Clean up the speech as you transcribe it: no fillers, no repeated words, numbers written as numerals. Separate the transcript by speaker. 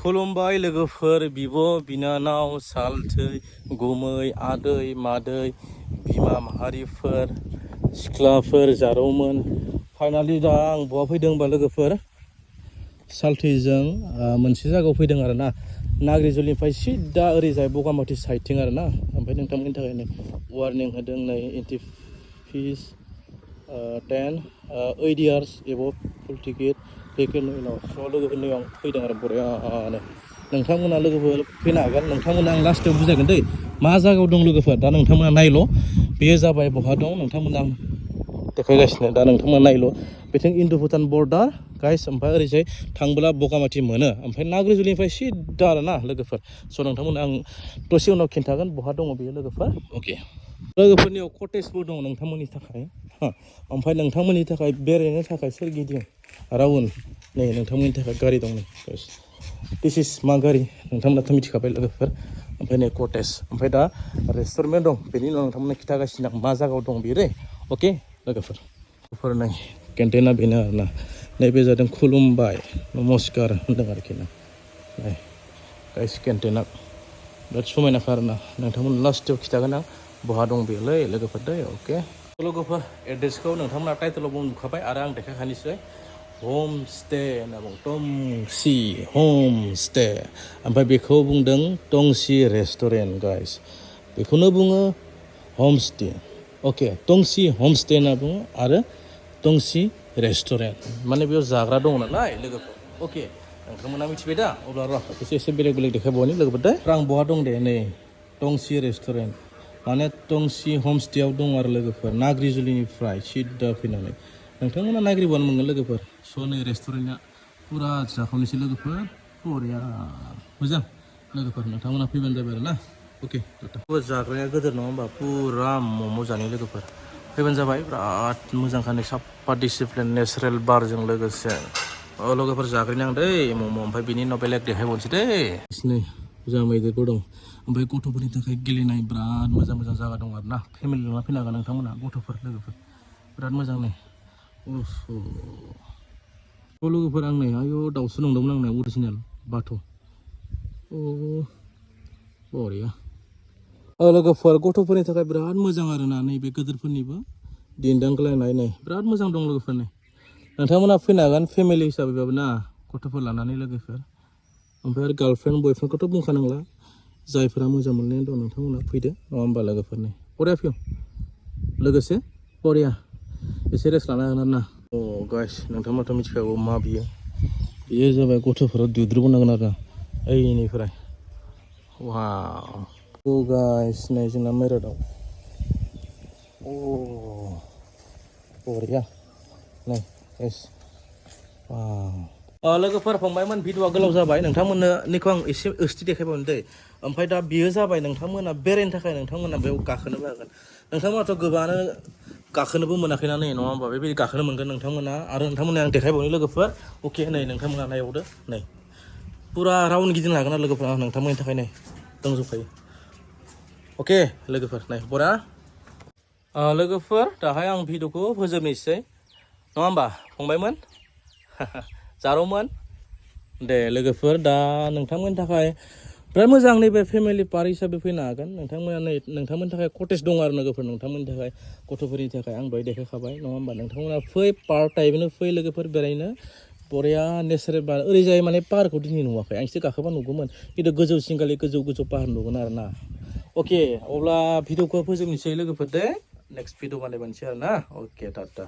Speaker 1: खुलुमबाय लोगोफोर बिब' बिनानाव सालथै गुमै आदै मादै बिमा माहारिफोर सिख्लाफोर जारौमोन फाइनालि दा आं बहा फैदों होनबा लोगोफोर सालथैजों मोनसे जायगायाव फैदों आरो ना नाग्रिजुलिनिफ्राय सिदा ओरैजाय बगामाथि साइडथिं आरो ना ओमफ्राय नोंथांमोननि थाखायनो वार्निं होदों नै एन्ट्रि फिस 10 8 years एबव फुल टिकेट टिकेटनि उनाव स' लोगोफोरनि आं फैदों आरो बरियानो नोंथांमोना लोगोफोर फैनो हागोन नोंथांमोना आं लास्टआव बुजायगोन दै मा जायगायाव दं लोगोफोर दा नोंथांमोना नायल' बेयो जाबाय बहा दं नोंथांमोना आं देखायगासिनो दा नोंथांमोना नायल' बेथिं इन्दु भुटान बर्डार गाइस ओमफ्राय ओरैजाय थांबोला बगामाथि मोनो ओमफ्राय नाग्रिजुलिनिफ्राय सिदा आरो ना लोगोफोर स' नोंथांमोना आं दसे उनाव खिन्थागोन बहा दङ बेयो लोगोफोर अके लोगोफोरनियाव कटेजबो दङ नोंथांमोननि थाखाय ओमफ्राय नोंथांमोननि थाखाय बेरायनो थाखाय सोरगिदिं राउन्ड नै नोंथांमोननि थाखाय गारि दं नै दिस इज मा गारि नोंथांमोनाथ' मिथिखाबाय लोगोफोर ओमफ्राय नै कटेज ओमफ्राय दा रेस्टुरेन्ट दं बेनि उनाव नोंथांमोननो खिन्थागासिनो आं मा जायगायाव दं बेयो दै अके लोगोफोर नै केन्टिना बेनो आरो ना नैबे जादों खुलुमबाय नमस्कार होनदों आरोखि ना नै गाइस केन्टिना बिराद समायनाखा आरो ना नोंथांमोन लास्टआव खिन्थागोन आं बहा दं बेयोलै लोगोफोर दै अके लोगोफोर एड्रेसखौ नोंथांमोना टाइटेलाव बुंखाबाय आरो आं देखायखानोसै हम स्टे होनना बुङो टंसि हम स्टे ओमफ्राय बेखौ बुंदों टंसि रेस्टुरेन्ट गाइस बेखौनो बुङो हम स्टे अके टंसि हम स्टे होनना बुङो आरो टंसि रेस्टुरेन्ट माने बेयाव जाग्रा दङ नालाय लोगोफोर अके नोंथांमोना मिथिबाय दा अब्ला र' एसे बेलेग देखायबावनि लोगोफोर दे आं बहा दं दे नै टंसि रेस्टुरेन्ट माने टंसि हमस्टेआव दं आरो लोगोफोर नाग्रिजुलिनिफ्राय सिदा फैनानै नोंथांमोना नायग्रिबानो मोनगोन लोगोफोर स' नै रेस्टुरेन्टआ पुरा जाखावनोसै लोगोफोर बरिया मोजां लोगोफोर नोंथांमोना फैबानो जाबाय आरो ना अके जाग्राया गोदोर नङा होमबा पुरा मम' जानाय लोगोफोर फैबानो जाबाय बिराद मोजांखानो साफा डिसिप्लिन नेचारेल बारजों लोगोसे लोगोफोर जाग्रानि आं दै मम' ओमफ्राय बिनि उनाव बेलेग देखायबावनोसै दै नै जा मैदेरबो दं ओमफ्राय गथ'फोरनि थाखाय गेलेनाय बिराद मोजां जायगा दं आरो ना फेमिलि लाना फैनो हागोन नोंथांमोना गथ'फोर लोगोफोर बिराद मोजां नै लोगोफोर आं नै आयौ दाउसो नंदोंमोन आंना अरिजिनेल बाथ' बरिया लोगोफोर गथ'फोरनि थाखाय बिराद मोजां आरो ना नैबे गोदोरफोरनिबो दिन्दांग्लायनाय नै बिराद मोजां दं लोगोफोर नै नोंथांमोना फैनो हागोन फेमिलि हिसाबैबाबो ना गथ'फोर लानानै लोगोफोर ओमफ्राय आरो गार्लफ्रेन्ड बयफ्रेन्डखौथ' बुंखानांला जायफोरा मोजां मोननाय दं नोंथांमोना फैदो नङा होमबा लोगोफोरनि बरिया फिउ लोगोसे बरिया एसे रेस्ट लानो हागोन आरो ना गाइस नोंथांमोनाथ' मिथिखागौ मा बियो जाबाय गथ'फोराव दुद्रुबोनांगोन आरो ओइनिफ्राय वाव गाइस नै जोंना मेर'दाव बरिया नै गाइस लोगोफोर फंबायमोन भिडिअआ गोलाव जाबाय नोंथांमोननिखौ आं एसे ओस्थि देखायबावनो दै ओमफ्राय दा बियो जाबाय नोंथांमोना बेरायनो थाखाय नोंथांमोना बेयाव गाखोनोबो हागोन नोंथांमोनाथ' गोबाङानो गाखोनोबो मोनाखैना नै नङा होमबा बेबायदि गाखोनो मोनगोन नोंथांमोना आरो नोंथांमोना आं देखायबावनो लोगोफोर अके नै नोंथांमोना नायबावदो नै पुरा राउन्ड गिदिंनो हागोन आरो लोगोफोर नोंथांमोननि थाखाय नै दंजोबखायो अके लोगोफोर नाय बरा लोगोफोर दाहाय आं भिडिअखौ फोजोबनोसै नङा होमबा फंबायमोन जारौमोन दे लोगोफोर दा नोंथांमोननि थाखाय बिराद मोजां नैबे फेमिलि पार्क हिसाबै फैनो हागोन नोंथांमोननि थाखाय कटेज दं आरो लोगोफोर नोंथांमोननि थाखाय गथ'फोरनि थाखाय आं दहाय देखायखाबाय नङा होमबा नोंथांमोना फै पार्क टाइपनो फै लोगोफोर बेरायनो बरिया नेचारेल बार ओरैजाय माने पार्कखौ दिनै नुवाखै आं एसे गाखोबा नुगौमोन खिन्थु गोजौ सिंगालि गोजौ पाहार नुगोन आरो ना अके अब्ला भिडिअखौ फोजोबनोसै लोगोफोर दे नेक्स्ट भिडिअ बानायबानोसै आरो ना अके टाटा